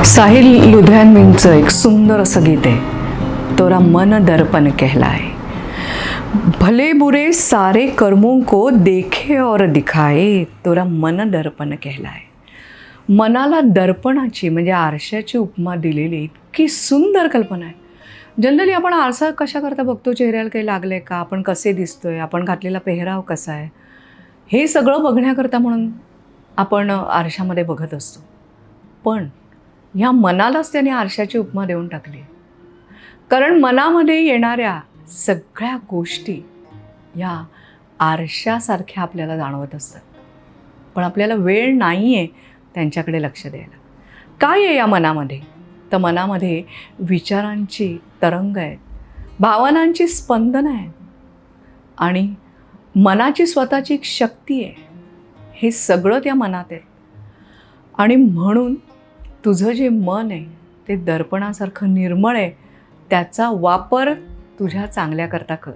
साहिल लुधियानवींचं एक सुंदर असं गीत आहे, तोरा मन दर्पण कहलाए. भले बुरे सारे कर्मों को देखे और दिखाए, तोरा मन दर्पण कहलाए. मनाला दर्पणाची म्हणजे आरशाची उपमा दिलेली इतकी सुंदर कल्पना आहे. जनरली आपण आरसा कशा करता बघतो, चेहऱ्याला काही लागले का, आपण कसे दिसतोय, आपण घातलेला पेहराव कसा आहे, हे सगळं बघण्याकरता म्हणून आपण आरशामध्ये बघत असतो. पण ह्या मनालाच त्याने आरशाची उपमा देऊन टाकली. कारण मनामध्ये येणाऱ्या सगळ्या गोष्टी या आरशासारख्या आपल्याला जाणवत असतात, पण आपल्याला वेळ नाही आहे त्यांच्याकडे लक्ष द्यायला. काय आहे या मनामध्ये? तर मनामध्ये विचारांची तरंग आहेत, भावनांची स्पंदनं आहेत आणि मनाची स्वतःची एक शक्ती आहे. हे सगळं त्या मनात आहे. आणि म्हणून तुझं जे मन आहे ते दर्पणासारखं निर्मळ आहे. त्याचा वापर तुझ्या चांगल्याकरता कर.